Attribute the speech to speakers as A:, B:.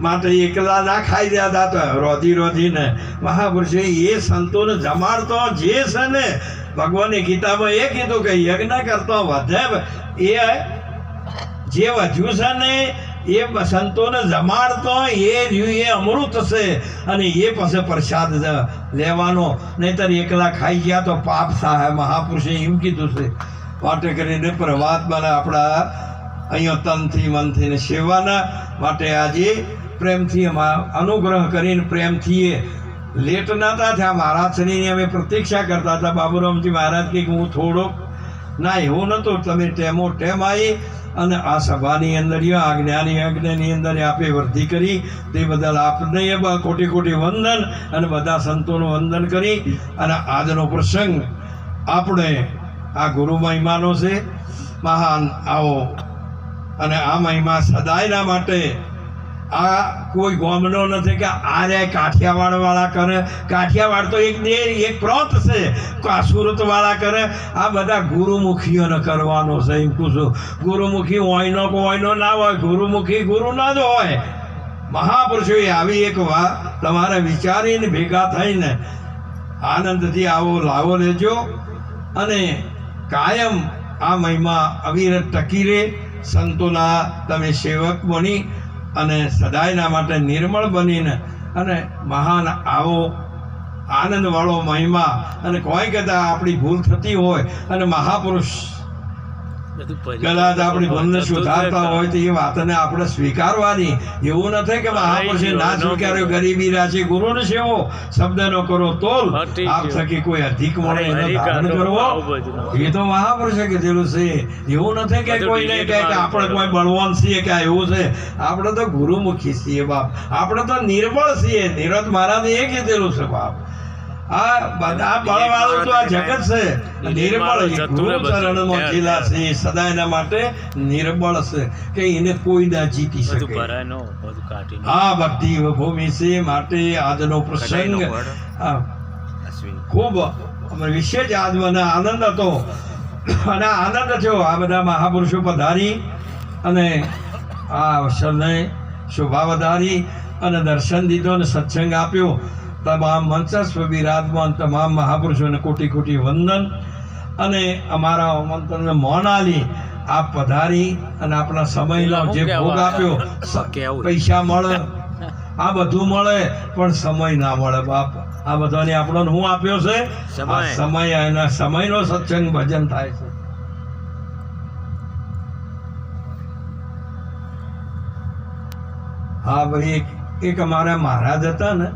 A: માટે એકલા ના ખાઈ રહ્યા હતા રોધી રોધીને મહાપુરુષે એ સંતોને જમાડતો જે છે ને ભગવાનની ગીતામાં એ કીધું કે યજ્ઞ કરતો વધે એ જે વધ્યું છે ને એ સંતોને જમાડતો એ રહ્યું એ અમૃત છે અને એ પછી પ્રસાદ લેવાનો, નહીતર એકલા ખાઈ ગયા તો પાપ થાય. મહાપુરુષે એમ કીધું છે. માટે કરીને પ્રભાતમાં આપણા અહીંયા તનથી મનથી સેવાના માટે આજે પ્રેમથી અનુગ્રહ કરીને પ્રેમથી લેટ નતા થયા. મહારાજ શ્રીની અમે પ્રતીક્ષા કરતા હતા. બાબુરામજી મહારાજ કે હું થોડોક ના એવું નહોતું, તમે ટેમો ટેમ આવી અને આ સભાની અંદર આજ્ઞાની અંદર આપે વૃદ્ધિ કરી તે બદલ આપને કોટી કોટી વંદન અને બધા સંતોનું વંદન કરી અને આજનો પ્રસંગ આપણે આ ગુરુ મહિમાનો છે મહાન. આવો અને આ મહિમા સદાયના માટે આ કોઈ ગોમનો નથી કે આ રે કાઠિયાવાડ વાળા કરે. કાઠિયાવાડ તો એક પ્રોત છે, સુરત વાળા કરે. આ બધા ગુરુમુખીઓને કરવાનો છે. એમ પૂછું ગુરુમુખી હોયનો ના હોય, ગુરુમુખી ગુરુ ના જ હોય. મહાપુરુષોએ આવી એક વાત તમારે વિચારીને ભેગા થઈને આનંદથી આવો લાવો લેજો અને કાયમ આ મહિમા અવિરત ટકી રહે. સંતોના તમે સેવક બની અને સદાયના માટે નિર્મળ બનીને અને મહાન આવો આનંદવાળો મહિમા. અને કોઈ કદાચ આપણી ભૂલ થતી હોય અને મહાપુરુષ કદાચ આપણી ભૂલને સુધારતા હોય તો એ વાતને આપણે સ્વીકારવાની. એવું નથી કે મહાપુરુષે ના સ્વીકાર્યો, ગરીબી રાશિ ગુરુને સેવો શબ્દનો કરો તોલ આપ થકી કોઈ અધિક મળે એનો ધારણ કરવો, એ તો મહાપુરુષે કીધેલું છે. એવું નથી કે કોઈને કહે કે આપણે કોઈ બળવાન છીએ કે એવું છે. આપણે તો ગુરુમુખી છીએ બાપ, આપણે તો નિર્બળ છીએ. નિરત મહારાજે એ કીધેલું છે બાપ. આ બધા બળવાળું તો આ જગત છે, નિર્બળ ગુરુ ચરણમાં જીલા છે સદાયના માટે નિર્બળ છે કે એને કોઈ ના જીતી શકે. આ બધી ભૂમિ છે. માટે આજનો પ્રસંગ ખૂબ વિશેષ આજ મને આનંદ હતો અને આનંદ થયો. આ બધા મહાપુરુષો પધારી અને આ અવસરને શોભા વધારી અને દર્શન દીધો અને સત્સંગ આપ્યો. તમામ મંચસ્વ બિરાજમાન તમામ મહાપુરુષોને કોટી કોટી વંદન અને અમારા આમંત્રણને મૌન આલી આપ પધારી અને આપણા સમયનો જે ભોગ આપ્યો. પૈસા મળે, આ બધું મળે પણ સમય ના મળે બાપ. આ બધાને આપણો હું આપ્યો છે સમય, એના સમયનો સત્સંગ ભજન થાય છે. હા ભાઈ, એક અમારા મહારાજ હતા ને